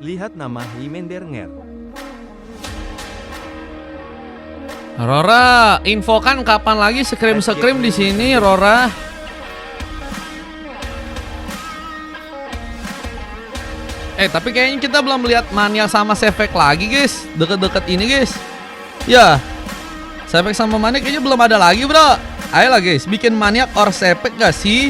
Lihat nama Himendernger. Rora, infokan kapan lagi skrim di sini, Rora? Tapi kayaknya kita belum lihat Maniak sama Sefek lagi, guys. Deket-deket ini, guys. Ya, Sefek sama Maniak kayaknya belum ada lagi, bro. Ayolah, guys, bikin Maniak or Sefek gak sih?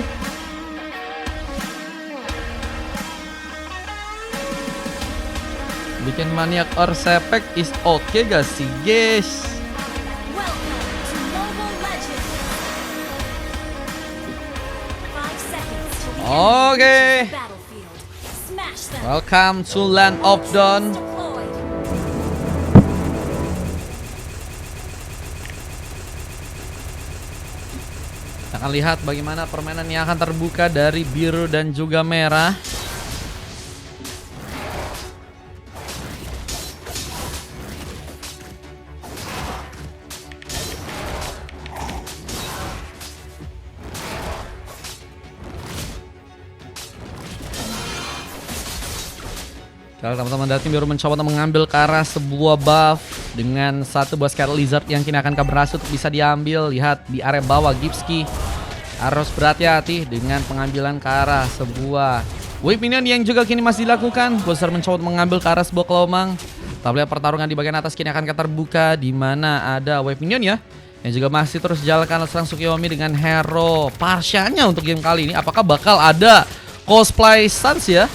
Bikin Maniak or Sefek is okay gak sih, guys? Oke. Welcome to Land of Dawn. Kita akan lihat bagaimana permainan yang akan terbuka dari biru dan juga merah. Kalau teman-teman dari tim biru mencoba untuk mengambil ke arah sebuah buff dengan satu buah Scarlet Lizard yang kini akan berhasil untuk bisa diambil. Lihat di area bawah, Gipski harus berhati-hati dengan pengambilan ke arah sebuah wave minion yang juga kini masih dilakukan. Bowser mencoba untuk mengambil ke arah sebuah kelomang. Kita lihat pertarungan di bagian atas kini akan terbuka, di mana ada wave minion ya, yang juga masih terus jalankan serang Tsukiyomi dengan hero Parsianya untuk game kali ini. Apakah bakal ada cosplay Sans ya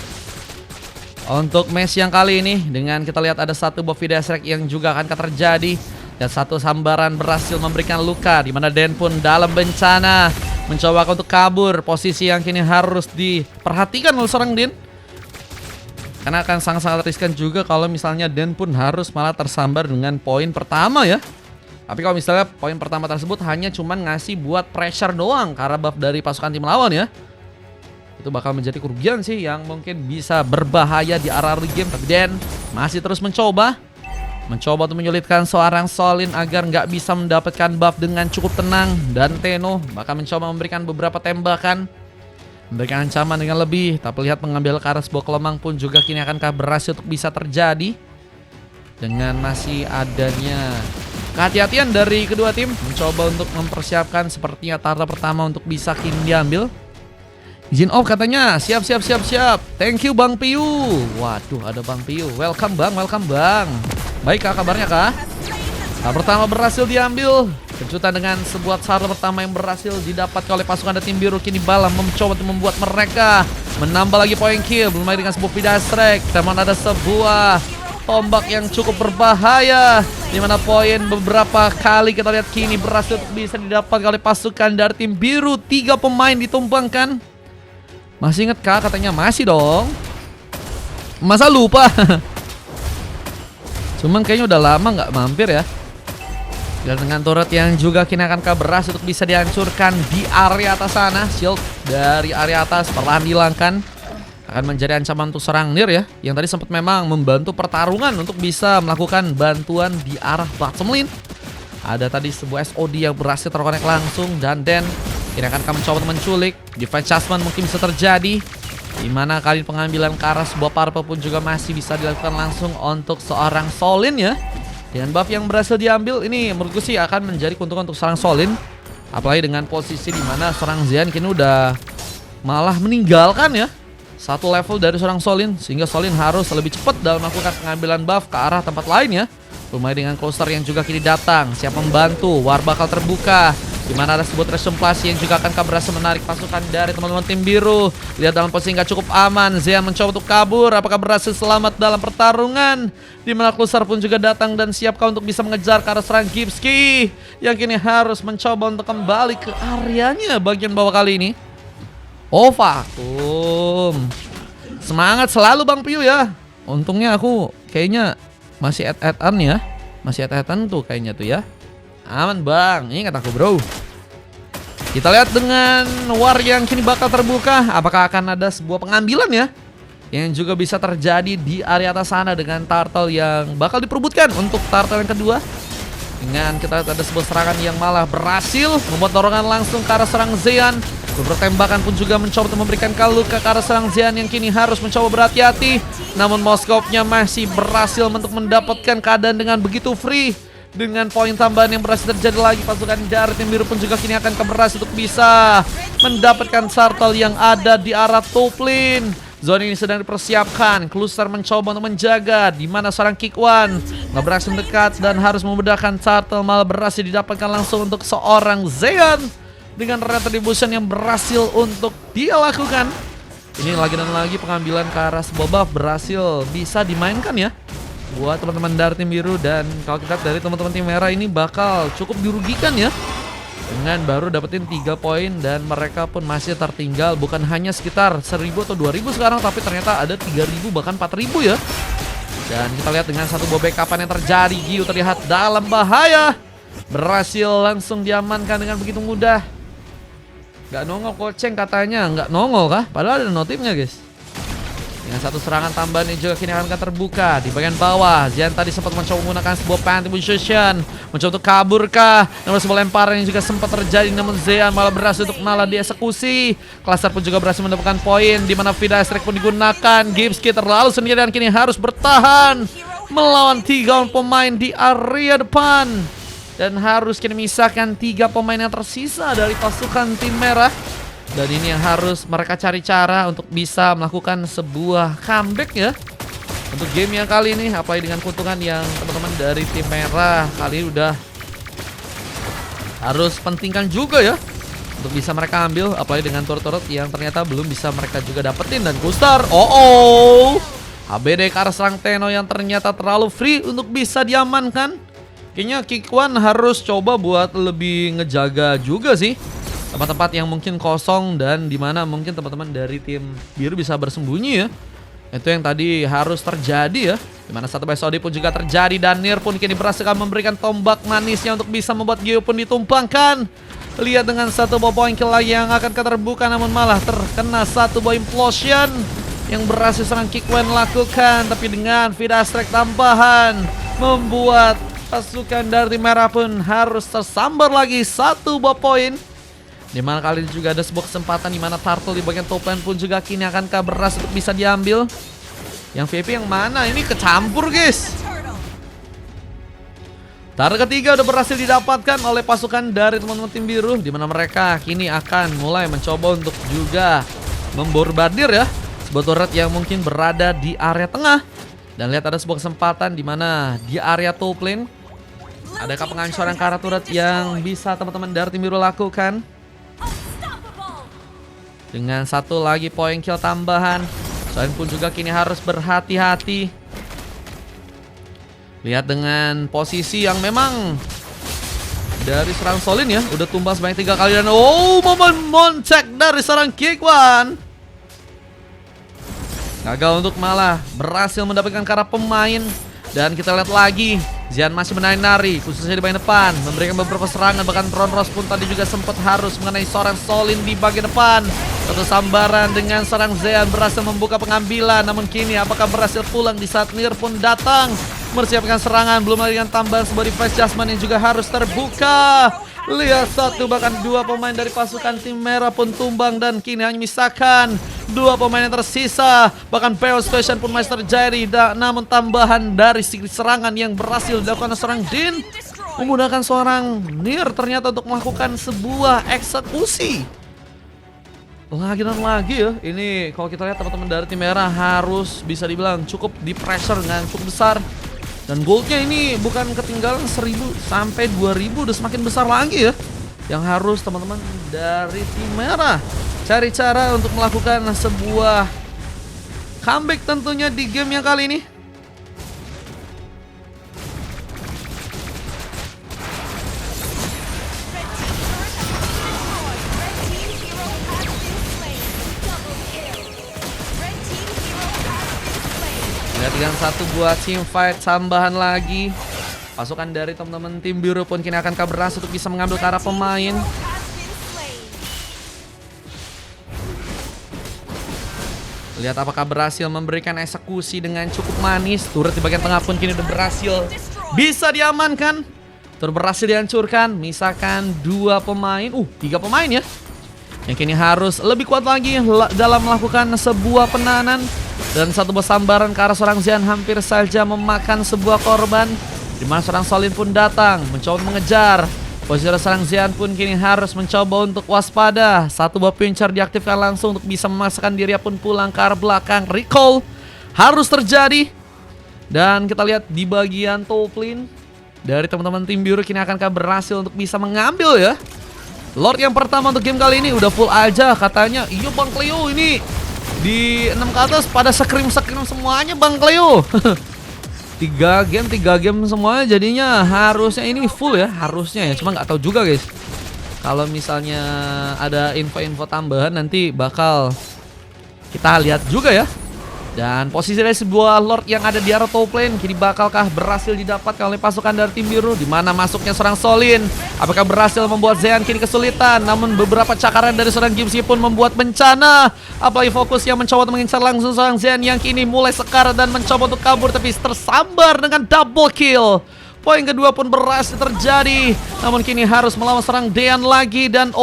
untuk match yang kali ini? Dengan kita lihat ada satu buff Vidasrek yang juga akan terjadi, dan satu sambaran berhasil memberikan luka, di mana Den pun dalam bencana mencoba untuk kabur. Posisi yang kini harus diperhatikan oleh seorang Den, karena akan sangat-sangat riskan juga kalau misalnya Den pun harus malah tersambar dengan poin pertama ya. Tapi kalau misalnya poin pertama tersebut hanya cuman ngasih buat pressure doang karena buff dari pasukan tim lawan ya, itu bakal menjadi kerugian sih yang mungkin bisa berbahaya di arah early game. Tapi Den masih terus mencoba untuk menyulitkan seorang Solin agar nggak bisa mendapatkan buff dengan cukup tenang. Dan Tenno bakal mencoba memberikan beberapa tembakan, memberikan ancaman dengan lebih. Tapi lihat mengambil ke arah sebuah kelomang pun juga kini akankah berhasil untuk bisa terjadi, dengan masih adanya kehati-hatian dari kedua tim mencoba untuk mempersiapkan sepertinya target pertama untuk bisa kini diambil. Izin off katanya. Siap. Thank you Bang Piu. Waduh, ada Bang Piu. Welcome Bang. Baik kah kabarnya kah? Tahap pertama berhasil diambil. Kejutan dengan sebuah sarl pertama yang berhasil didapat oleh pasukan dari tim biru. Kini Balam mencoba untuk membuat mereka menambah lagi poin kill. Belum lagi dengan sebuah Vidasrek. Teman ada sebuah tombak yang cukup berbahaya, di mana poin beberapa kali kita lihat kini berhasil bisa didapat oleh pasukan dari tim biru. 3 pemain ditumbangkan. Masih inget kah? Katanya masih dong. Masa lupa? Cuman kayaknya udah lama nggak mampir ya. Dan dengan turret yang juga kini akan berhasil untuk bisa dihancurkan di area atas sana. Shield dari area atas perlahan dihilangkan, akan menjadi ancaman untuk serang Nir ya, yang tadi sempat memang membantu pertarungan untuk bisa melakukan bantuan di arah bottom lane. Ada tadi sebuah SOD yang berhasil terkonek langsung, dan Den ini akan mencoba untuk menculik. Defense adjustment mungkin bisa terjadi, dimana kali pengambilan ke arah sebuah purple pun juga masih bisa dilakukan langsung untuk seorang Solin ya. Dengan buff yang berhasil diambil ini menurutku sih akan menjadi keuntungan untuk seorang Solin. Apalagi dengan posisi dimana seorang Xian kini udah malah meninggalkan ya satu level dari seorang Solin, sehingga Solin harus lebih cepat dalam melakukan pengambilan buff ke arah tempat lain ya. Lumayan dengan cluster yang juga kini datang, siap membantu. War bakal terbuka, dimana ada sebuah resumplasi yang juga akan berhasil menarik pasukan dari teman-teman tim biru. Lihat dalam posisi nggak cukup aman, Zean mencoba untuk kabur. Apakah berhasil selamat dalam pertarungan? Dimana cluster pun juga datang dan siapkah untuk bisa mengejar ke arah serang Gipski, yang kini harus mencoba untuk kembali ke areanya bagian bawah kali ini. Oh vakum. Semangat selalu Bang Piu ya. Untungnya aku kayaknya masih at-atan ya. Masih at-atan tuh kayaknya tuh ya. Aman Bang, ingat aku bro. Kita lihat dengan war yang kini bakal terbuka, apakah akan ada sebuah pengambilan ya, yang juga bisa terjadi di area atas sana dengan turtle yang bakal diperebutkan untuk turtle yang kedua. Dengan kita lihat ada sebuah serangan yang malah berhasil membuat dorongan langsung ke arah serang Zean. Beberapa tembakan pun juga mencoba untuk memberikan luka ke arah serang Zean yang kini harus mencoba berhati-hati. Namun Moskopnya masih berhasil untuk mendapatkan keadaan dengan begitu free. Dengan poin tambahan yang berhasil terjadi lagi, pasukan dari tim biru pun juga kini akan berhasil untuk bisa mendapatkan turtle yang ada di arah top lane. Zona ini sedang dipersiapkan. Kluster mencoba untuk menjaga, di mana seorang Kick One nggak berhasil mendekat dan harus membedakan turtle, malah berhasil didapatkan langsung untuk seorang Zean dengan retribution yang berhasil untuk dia lakukan. Ini lagi dan lagi pengambilan ke arah sebuah buff berhasil bisa dimainkan ya buat teman-teman dari tim biru, dan kalau kita dari teman-teman tim merah ini bakal cukup dirugikan ya dengan baru dapetin 3 poin dan mereka pun masih tertinggal bukan hanya sekitar 1000 atau 2000 sekarang, tapi ternyata ada 3000 bahkan 4000 ya. Dan kita lihat dengan satu buah backupan yang terjadi, Gyu terlihat dalam bahaya, berhasil langsung diamankan dengan begitu mudah. Gak nongol Koceng katanya, nggak nongol kah? Padahal ada notifnya guys. Dengan satu serangan tambahan yang juga kini akan terbuka di bagian bawah. Zean tadi sempat mencoba menggunakan sebuah panty position, mencoba untuk kabur kah? Namun sebuah lemparan yang juga sempat terjadi, namun Zean malah berhasil untuk malah dieksekusi. Cluster pun juga berhasil mendapatkan poin, di mana Vida Strike pun digunakan. Gipski terlalu sendirian, kini harus bertahan melawan 3 pemain di area depan, dan harus kini memisahkan 3 pemain yang tersisa dari pasukan tim merah. Dan ini yang harus mereka cari cara untuk bisa melakukan sebuah comeback ya untuk game yang kali ini. Apalagi dengan keuntungan yang teman-teman dari tim merah kali ini udah harus pentingkan juga ya untuk bisa mereka ambil. Apalagi dengan turret-turret yang ternyata belum bisa mereka juga dapetin. Dan Gustar, ABD ke arah serang Tenno yang ternyata terlalu free untuk bisa diamankan. Kayaknya Kick One harus coba buat lebih ngejaga juga sih tempat-tempat yang mungkin kosong dan dimana mungkin teman-teman dari tim biru bisa bersembunyi ya. Itu yang tadi harus terjadi ya. Dimana satu BSOD pun juga terjadi, dan Nir pun kini berhasil memberikan tombak manisnya untuk bisa membuat Gyu pun ditumpangkan. Lihat dengan satu buah poin kill lagi yang akan terbuka, namun malah terkena satu buah implosion yang berhasil serang Kick One lakukan. Tapi dengan Vida Strike tambahan membuat pasukan dari merah pun harus tersambar lagi satu buah poin. Dimana kali ini juga ada sebuah kesempatan dimana turtle di bagian top lane pun juga kini akan berhasil untuk bisa diambil. Yang VIP yang mana? Ini kecampur guys. Target ketiga udah berhasil didapatkan oleh pasukan dari teman-teman tim biru, dimana mereka kini akan mulai mencoba untuk juga memborbardir ya sebuah turret yang mungkin berada di area tengah. Dan lihat ada sebuah kesempatan dimana di area top lane adakah penghancuran ke arah turret yang bisa teman-teman dari tim biru lakukan. Dengan satu lagi poin kill tambahan, Solin pun juga kini harus berhati-hati. Lihat dengan posisi yang memang dari serang Solin ya, udah tumbang sebanyak 3 kali, dan momen moncek dari serang Kick One gagal untuk malah berhasil mendapatkan ke arah pemain. Dan kita lihat lagi, Zean masih menari-nari khususnya di bagian depan, memberikan beberapa serangan, bahkan Ron Ross pun tadi juga sempat harus mengenai seorang Solin di bagian depan. Satu sambaran dengan seorang Zean berhasil membuka pengambilan, namun kini apakah berhasil pulang di saat Nir pun datang mempersiapkan serangan. Belum lagi dengan tambahan sebuah device adjustment yang juga harus terbuka. Lihat satu bahkan 2 pemain dari pasukan tim merah pun tumbang, dan kini hanya misalkan 2 pemain yang tersisa. Bahkan chaos station pun masih terjadi, namun tambahan dari serangan yang berhasil dilakukan seorang Din memudahkan seorang Nir ternyata untuk melakukan sebuah eksekusi. Lagi dan lagi ya, ini kalau kita lihat teman-teman dari tim merah harus bisa dibilang cukup di pressure dengan cukup besar. Dan goldnya ini bukan ketinggalan 1000 sampai 2000, udah semakin besar lagi ya. Yang harus teman-teman dari tim merah cari cara untuk melakukan sebuah comeback tentunya di game yang kali ini. Dengan satu buah team fight tambahan lagi, pasukan dari teman-teman tim biru pun kini akan berhasil untuk bisa mengambil ke arah pemain. Lihat apakah berhasil memberikan eksekusi dengan cukup manis. Turret di bagian tengah pun kini udah berhasil bisa diamankan. Turret berhasil dihancurkan, misalkan 2 pemain, 3 pemain ya. yang kini harus lebih kuat lagi dalam melakukan sebuah penahanan. Dan satu buah sambaran ke arah seorang Xian hampir saja memakan sebuah korban, di mana seorang Solin pun datang mencoba mengejar. Posisi seorang Xian pun kini harus mencoba untuk waspada. Satu buah pincer diaktifkan langsung untuk bisa memaksakan diri pun pulang ke arah belakang. Recall harus terjadi. Dan kita lihat di bagian top lane dari teman-teman tim biru kini akankah berhasil untuk bisa mengambil ya. Lord yang pertama untuk game kali ini udah full aja katanya. Iya Bang Cleo, ini di 6 ke atas pada scream semuanya Bang Cleo. 3 game semuanya, jadinya harusnya ini full ya, harusnya ya. Cuma nggak tahu juga guys. Kalau misalnya ada info-info tambahan nanti bakal kita lihat juga ya. Dan posisi dari sebuah Lord yang ada di arah top lane kini bakalkah berhasil didapatkan oleh pasukan dari tim biru, di mana masuknya seorang Solin. Apakah berhasil membuat Xian kini kesulitan? Namun beberapa cakaran dari seorang Gipsy pun membuat bencana. Apalagi fokus yang mencoba untuk mengincar langsung seorang Xian yang kini mulai sekar dan mencoba untuk kabur, tapi tersambar dengan double kill. Poin kedua pun berhasil terjadi, namun kini harus melawan serang Dean lagi. Dan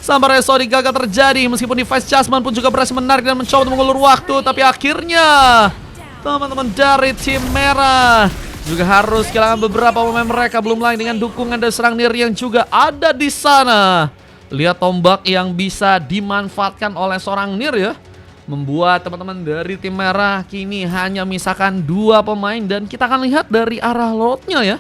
sambar Esodi gagal terjadi. Meskipun device Jasmine pun juga berhasil menarik dan mencoba untuk mengulur waktu, tapi akhirnya teman-teman dari tim merah juga harus kehilangan beberapa pemain mereka. Belum lagi dengan dukungan dari serang Nir yang juga ada di sana. Lihat tombak yang bisa dimanfaatkan oleh seorang Nir ya, membuat teman-teman dari tim merah kini hanya misalkan 2 pemain. Dan kita akan lihat dari arah Lordnya ya.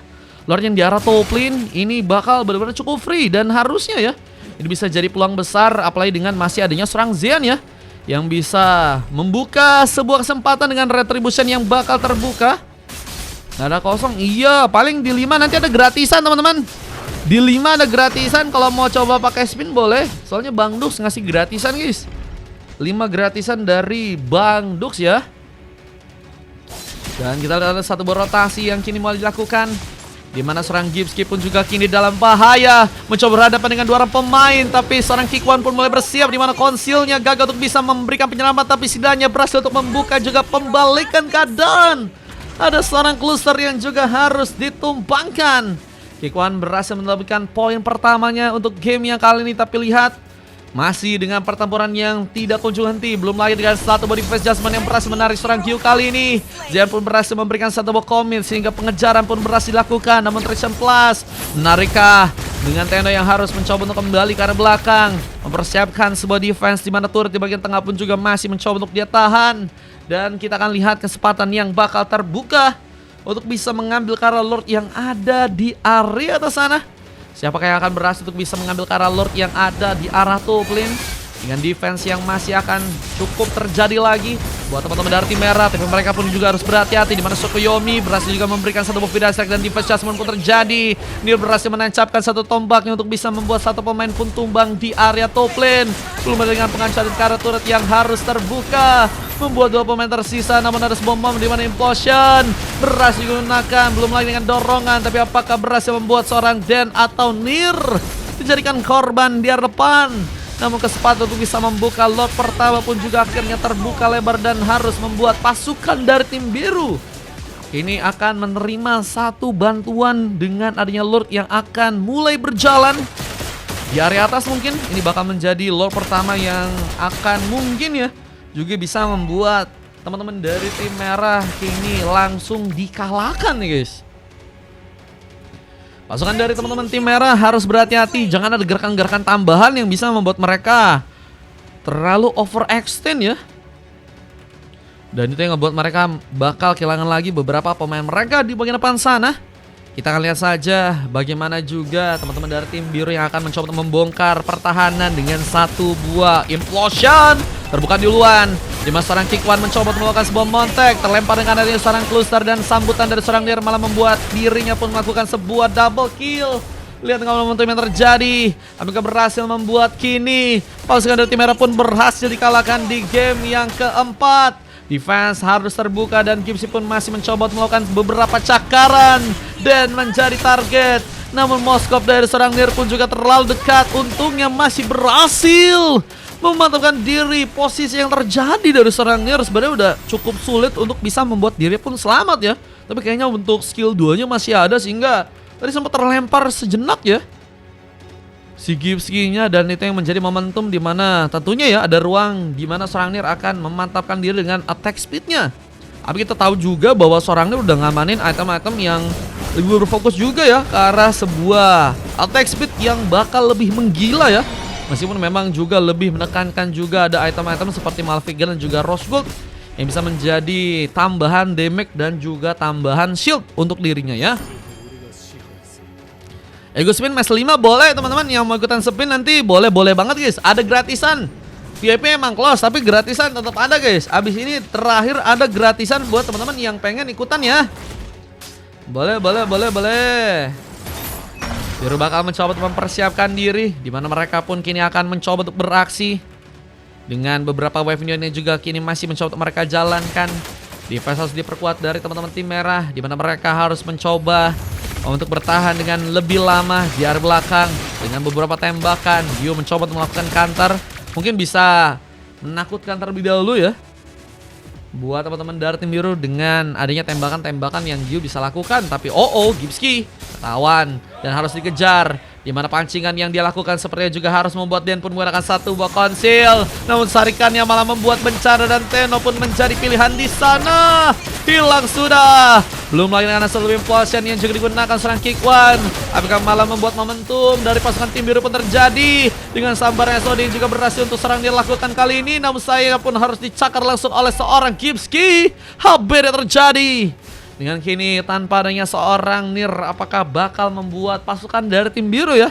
Lord yang di arah top lane ini bakal benar-benar cukup free. Dan harusnya ya ini bisa jadi peluang besar, apalagi dengan masih adanya seorang Xian ya, yang bisa membuka sebuah kesempatan dengan retribution yang bakal terbuka. Nggak ada kosong, iya paling di 5 nanti ada gratisan teman-teman. Di 5 ada gratisan, kalau mau coba pakai spin boleh. Soalnya Bang Dux ngasih gratisan guys, 5 gratisan dari Bang Dux ya. Dan kita lihat ada satu rotasi yang kini mulai dilakukan, di mana seorang Gipsky pun juga kini dalam bahaya, mencoba berhadapan dengan 2 orang pemain. Tapi seorang Kikwan pun mulai bersiap, di mana konsilnya gagal untuk bisa memberikan penyelamat, tapi setidaknya berhasil untuk membuka juga pembalikan keadaan. Ada seorang cluster yang juga harus ditumbangkan. Kikwan berhasil mendapatkan poin pertamanya untuk game yang kali ini. Tapi lihat, masih dengan pertempuran yang tidak kunjung henti. Belum lagi dengan satu body face Jasmine yang berhasil menarik seorang Q kali ini. Xian pun berhasil memberikan satu buah commit sehingga pengejaran pun berhasil dilakukan. Namun Trishan Plus menarikah dengan Tendo yang harus mencoba untuk kembali ke arah belakang, mempersiapkan sebuah defense, di mana turret di bagian tengah pun juga masih mencoba untuk dia tahan. Dan kita akan lihat kesempatan yang bakal terbuka untuk bisa mengambil ke arah Lord yang ada di area atas sana. Siapakah yang akan berhasil untuk bisa mengambil ke arah Lord yang ada di arah top lane, dengan defense yang masih akan cukup terjadi lagi buat teman-teman dari tim merah. Tapi mereka pun juga harus berhati-hati, di mana Sokoyomi berhasil juga memberikan satu buff Vidal Strike dan defense Jasmine pun terjadi. Nir berhasil menancapkan satu tombaknya untuk bisa membuat satu pemain pun tumbang di area top lane. Belum ada dengan pengancaran ke arah turret yang harus terbuka, membuat 2 pemain tersisa. Namun ada sebuah bom di mana Implosion berhasil digunakan. Belum lagi dengan dorongan, tapi apakah berhasil membuat seorang Den atau Nir dijadikan korban di arah depan. Namun kesempatan untuk bisa membuka Lord pertama pun juga akhirnya terbuka lebar, dan harus membuat pasukan dari tim biru ini akan menerima satu bantuan dengan adanya Lord yang akan mulai berjalan di area atas. Mungkin ini bakal menjadi Lord pertama yang akan mungkin ya juga bisa membuat teman-teman dari tim merah kini langsung dikalahkan nih guys. Pasukan dari teman-teman tim merah harus berhati-hati, jangan ada gerakan-gerakan tambahan yang bisa membuat mereka terlalu overextend ya. Dan itu yang membuat mereka bakal kehilangan lagi beberapa pemain mereka di bagian depan sana. Kita akan lihat saja bagaimana juga teman-teman dari tim biru yang akan mencoba membongkar pertahanan dengan satu buah Implosion terbuka duluan, di mana seorang Kikwan mencoba melakukan sebuah montek, terlempar dengan adanya seorang cluster, dan sambutan dari seorang Nir malah membuat dirinya pun melakukan sebuah double kill. Lihat dengan momentum yang terjadi, apakah berhasil membuat kini pasukan dari tim merah pun berhasil dikalahkan di game yang keempat. Defense harus terbuka dan Gipsy pun masih mencoba melakukan beberapa cakaran dan menjadi target. Namun Moskop dari seorang Nir pun juga terlalu dekat. Untungnya masih berhasil memantapkan diri. Posisi yang terjadi dari seorang Nir sebenarnya udah cukup sulit untuk bisa membuat diri pun selamat ya. Tapi kayaknya untuk skill 2-nya masih ada, sehingga tadi sempat terlempar sejenak ya. si Gipski-nya, dan itu yang menjadi momentum di mana tentunya ya ada ruang di mana seorang Nir akan memantapkan diri dengan attack speed-nya. Tapi kita tahu juga bahwa seorang Nir udah ngamanin item-item yang lebih berfokus juga ya ke arah sebuah attack speed yang bakal lebih menggila ya. Meskipun memang juga lebih menekankan juga ada item-item seperti Malfigure dan juga Rose Gold yang bisa menjadi tambahan damage dan juga tambahan shield untuk dirinya ya. Ego spin match 5 boleh teman-teman, yang mau ikutan spin nanti boleh banget guys. Ada gratisan. VIP emang close tapi gratisan tetap ada guys. Abis ini terakhir ada gratisan buat teman-teman yang pengen ikutan ya. Boleh. Biru bakal mencoba untuk mempersiapkan diri, dimana mereka pun kini akan mencoba untuk beraksi dengan beberapa wave unit juga kini masih mencoba untuk mereka jalankan. Defense harus diperkuat dari teman-teman tim merah, dimana mereka harus mencoba untuk bertahan dengan lebih lama di area belakang dengan beberapa tembakan. Dio mencoba untuk melakukan counter, mungkin bisa menakutkan terlebih dahulu ya buat teman-teman dari tim biru dengan adanya tembakan-tembakan yang Dio bisa lakukan. Tapi Gipski ketahuan dan harus dikejar, dimana pancingan yang dia lakukan sepertinya juga harus membuat Den pun menggunakan satu buah konsil. Namun sarikannya malah membuat bencana dan Tenno pun menjadi pilihan di sana. Hilang sudah. Belum lagi dengan hasil implosion yang juga digunakan serang kick one. Apakah malah membuat momentum dari pasukan tim biru pun terjadi dengan sambarnya SOD yang juga berhasil untuk serang dilakukan kali ini. Namun saya pun harus dicakar langsung oleh seorang Gipski. HBD terjadi. Dengan kini tanpa adanya seorang Nir, apakah bakal membuat pasukan dari tim biru ya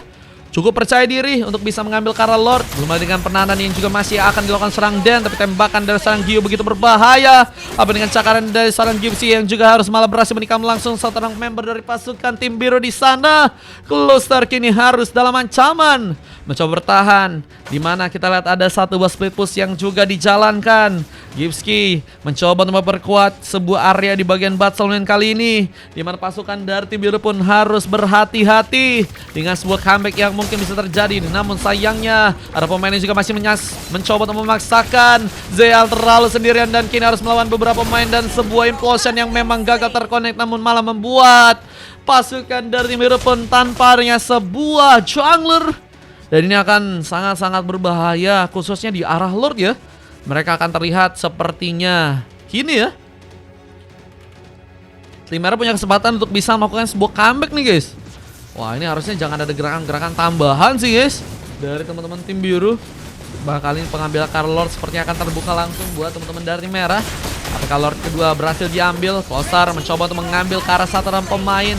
cukup percaya diri untuk bisa mengambil Kara Lord. Belum ada dengan penahanan yang juga masih akan dilakukan serang Den, tapi tembakan dari serang Gio begitu berbahaya. Apa dengan cakaran dari serang Gipsy yang juga harus malah berhasil menikam langsung seorang member dari pasukan tim biru di sana. Cluster kini harus dalam ancaman mencoba bertahan, dimana kita lihat ada satu buah split push yang juga dijalankan. Gipski mencoba untuk memperkuat sebuah area di bagian battle lane kali ini, dimana pasukan dari tim biru pun harus berhati-hati dengan sebuah comeback yang mungkin bisa terjadi. Namun sayangnya ada pemain yang juga masih mencoba untuk memaksakan. Zeal terlalu sendirian dan kini harus melawan beberapa pemain dan sebuah implosion yang memang gagal terconnect, namun malah membuat pasukan dari tim biru pun tanpa adanya sebuah jungler. Dan ini akan sangat-sangat berbahaya khususnya di arah Lord ya. Mereka akan terlihat sepertinya gini ya. Tim merah punya kesempatan untuk bisa melakukan sebuah comeback nih guys. Wah, ini harusnya jangan ada gerakan-gerakan tambahan sih guys dari teman-teman tim biru. Bakal ini pengambilan Kara Lord sepertinya akan terbuka langsung buat teman-teman dari tim merah. Apakah Lord kedua berhasil diambil? Closer mencoba untuk mengambil ke arah satu orang pemain.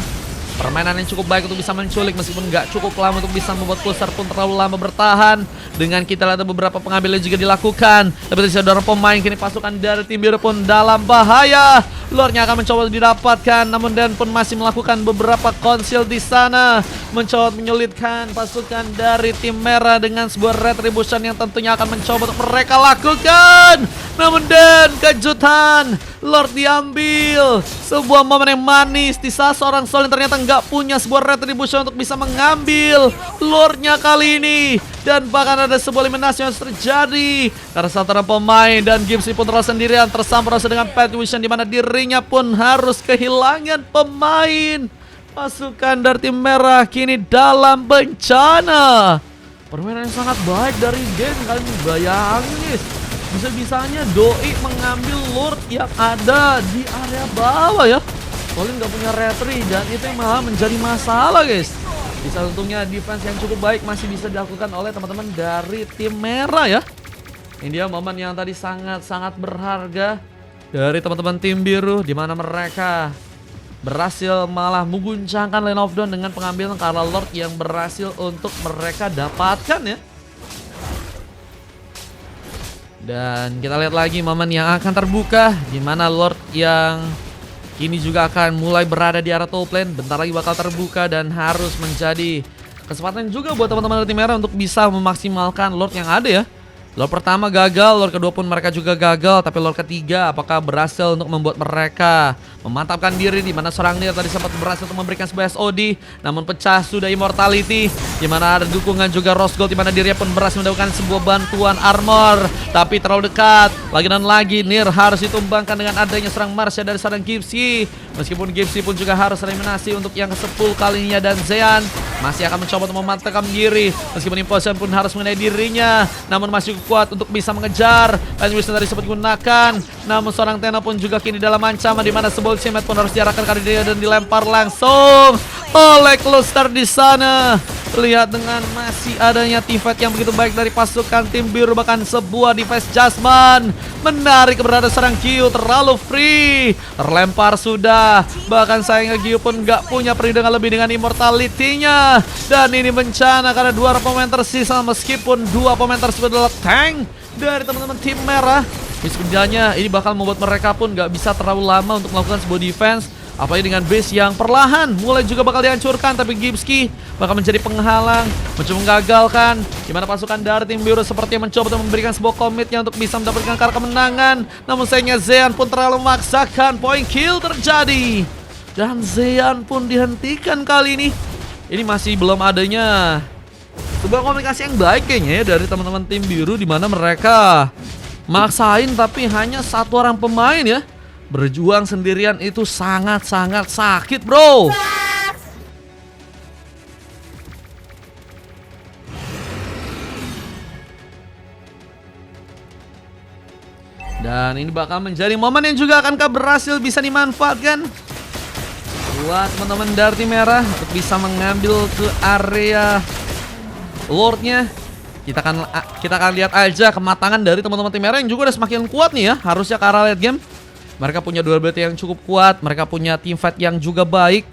Permainan yang cukup baik untuk bisa menculik meskipun nggak cukup lama untuk bisa membuat Closer pun terlalu lama bertahan. Dengan kita lihat beberapa pengambilan juga dilakukan, tapi dari saudara pemain kini pasukan dari tim biru pun dalam bahaya. Lordnya akan mencoba didapatkan, namun Dan pun masih melakukan beberapa konsil di sana, mencoba menyulitkan pasukan dari tim merah dengan sebuah retribution yang tentunya akan mencoba untuk mereka lakukan. Namun Dan kejutan, Lord diambil. Sebuah momen yang manis di saat seorang Solin ternyata nggak punya sebuah retribution untuk bisa mengambil Lordnya kali ini. Dan bahkan ada sebuah eliminasi yang terjadi karena satu orang pemain dan Gipsy pun terus sendirian tersampar dengan Pet Vision, di mana dirinya pun harus kehilangan pemain. Pasukan dari tim merah kini dalam bencana. Permainan yang sangat baik dari Den. Kalian bayangin guys, bisa-bisanya Doi mengambil Lord yang ada di area bawah ya. Colin gak punya retri dan itu yang malah menjadi masalah guys. Bisa untungnya defense yang cukup baik masih bisa dilakukan oleh teman-teman dari tim merah ya. Ini dia momen yang tadi sangat-sangat berharga dari teman-teman tim biru, di mana mereka berhasil malah mengguncangkan lane of down dengan pengambilan Kara Lord yang berhasil untuk mereka dapatkan ya. Dan kita lihat lagi momen yang akan terbuka, di mana Lord yang kini juga akan mulai berada di arah top lane, bentar lagi bakal terbuka dan harus menjadi kesempatan juga buat teman-teman dari tim merah untuk bisa memaksimalkan Lord yang ada ya. Lord pertama gagal, Lord kedua pun mereka juga gagal, tapi Lord ketiga apakah berhasil untuk membuat mereka memantapkan diri, di mana seorang Nier tadi sempat berhasil untuk memberikan sebuah SOD, namun pecah sudah Immortality, di mana ada dukungan juga Rose Gold, di mana dirinya pun berhasil mendapatkan sebuah bantuan armor, tapi terlalu dekat. Lagi dan lagi Nier harus ditumbangkan dengan adanya serang Marsha dari seorang Gipsy. Meskipun Gipsy pun juga harus eliminasi untuk yang ke-10 kalinya, dan Zean masih akan mencoba untuk memantapkan diri. Meskipun Impulsion pun harus mengenai dirinya, namun masih kuat untuk bisa mengejar. Lance Wilson tadi sempat digunakan, namun seorang Tena pun juga kini dalam ancaman, di mana sebuah ultimate pun harus diarahkan ke dia dan dilempar langsung oleh Cluster di sana. Lihat dengan masih adanya teamfight yang begitu baik dari pasukan tim biru, bahkan sebuah device Jasmine menarik keberadaan serang Gyu terlalu free, terlempar sudah. Bahkan sayangnya Gyu pun nggak punya perlindungan lebih dengan immortality-nya, dan ini bencana karena dua pemain tersisa, meskipun dua pemain tersebut adalah tank dari teman-teman tim merah. Sebenarnya ini bakal membuat mereka pun nggak bisa terlalu lama untuk melakukan sebuah defense, apalagi dengan base yang perlahan mulai juga bakal dihancurkan. Tapi Gipsky bakal menjadi penghalang, mencoba menggagalkan, dimana pasukan dari tim biru sepertinya mencoba untuk memberikan sebuah komitnya untuk bisa mendapatkan kartu kemenangan. Namun sayangnya Zean pun terlalu memaksakan, point kill terjadi, dan Zean pun dihentikan kali ini. Ini masih belum adanya sebuah komunikasi yang baik kayaknya ya dari teman-teman tim biru, dimana mereka maksain tapi hanya satu orang pemain ya. Berjuang sendirian itu sangat-sangat sakit, bro. Dan ini bakal menjadi momen yang juga akankah berhasil bisa dimanfaatkan buat teman-teman dari tim merah untuk bisa mengambil ke area Lordnya. Kita akan lihat aja kematangan dari teman-teman tim merah yang juga udah semakin kuat nih ya. Harusnya ke arah late game. Mereka punya durability yang cukup kuat, mereka punya team fight yang juga baik.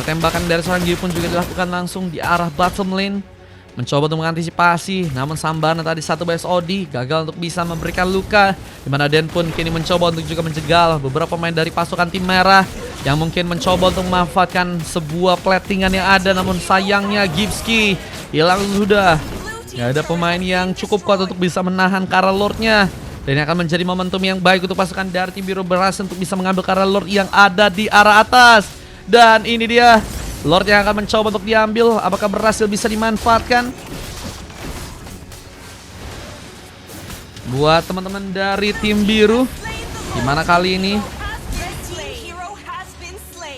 Tembakan dari seorang Gyu pun juga dilakukan langsung di arah bottom lane, mencoba untuk mengantisipasi. Namun Sambana tadi satu BSOD gagal untuk bisa memberikan luka, dimana Den pun kini mencoba untuk juga menjegal beberapa pemain dari pasukan tim merah yang mungkin mencoba untuk memanfaatkan sebuah platingan yang ada. Namun sayangnya Gipsky hilang sudah. Gak ada pemain yang cukup kuat untuk bisa menahan Kara Lordnya. Dan ini akan menjadi momentum yang baik untuk pasukan dari tim biru berhasil untuk bisa mengambil Kara Lord yang ada di arah atas. Dan ini dia Lord yang akan mencoba untuk diambil. Apakah berhasil bisa dimanfaatkan buat teman-teman dari tim biru, dimana kali ini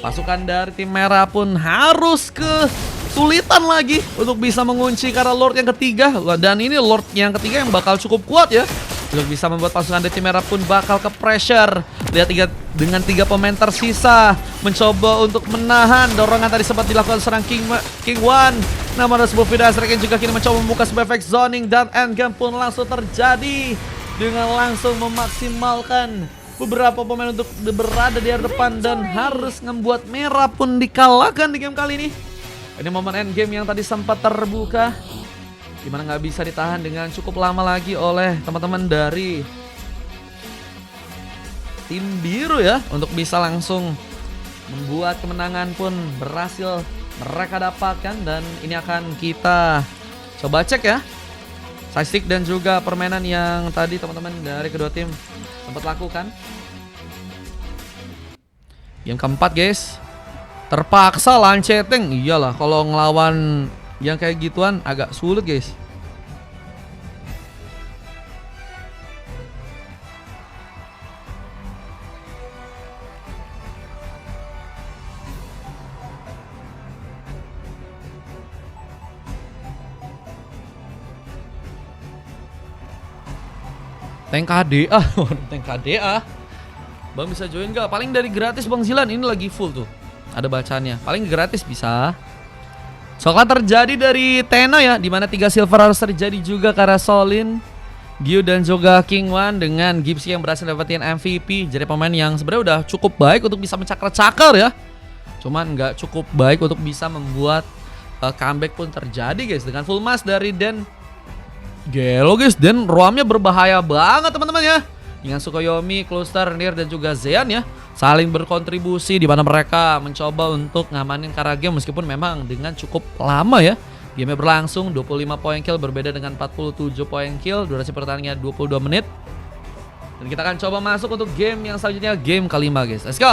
pasukan dari tim merah pun harus kesulitan lagi untuk bisa mengunci Kara Lord yang ketiga. Dan ini Lord yang ketiga yang bakal cukup kuat ya, untuk bisa membuat pasukan dari tim merah pun bakal ke pressure. Lihat dengan 3 pemain tersisa mencoba untuk menahan dorongan tadi sempat dilakukan serang King One. Namun ada sebuah video yang juga kini mencoba membuka sebuah efek zoning, dan endgame pun langsung terjadi dengan langsung memaksimalkan beberapa pemain untuk berada di area depan, dan harus membuat merah pun dikalahkan di game kali ini. Ini momen endgame yang tadi sempat terbuka, dimana nggak bisa ditahan dengan cukup lama lagi oleh teman-teman dari tim biru ya, untuk bisa langsung membuat kemenangan pun berhasil mereka dapatkan. Dan ini akan kita coba cek ya statistik dan juga permainan yang tadi teman-teman dari kedua tim sempat lakukan. Yang keempat guys, terpaksa lanceting. Iyalah, kalau ngelawan yang kayak gituan agak sulit guys. Tank KDA, tank KDA. Bang bisa join gak? Paling dari gratis Bang Zilan, ini lagi full tuh. Ada bacaannya, paling gratis bisa. Coklat terjadi dari Tena ya, dimana 3 silver harus terjadi juga karena Solin, Gyu dan juga King One, dengan Gipsy yang berhasil dapetin MVP. Jadi pemain yang sebenarnya udah cukup baik untuk bisa mencakar-cakar ya. Cuman nggak cukup baik untuk bisa membuat comeback pun terjadi guys. Dengan full mask dari Den. Gelo guys, Den roamnya berbahaya banget teman-teman ya. Dengan Tsukuyomi, Cluster, Nier dan juga Zean ya, saling berkontribusi di mana mereka mencoba untuk ngamanin Karagame, meskipun memang dengan cukup lama ya. Game berlangsung 25 poin kill berbeda dengan 47 poin kill. Durasi pertandingan 22 menit. Dan kita akan coba masuk untuk game yang selanjutnya, game kelima guys. Let's go.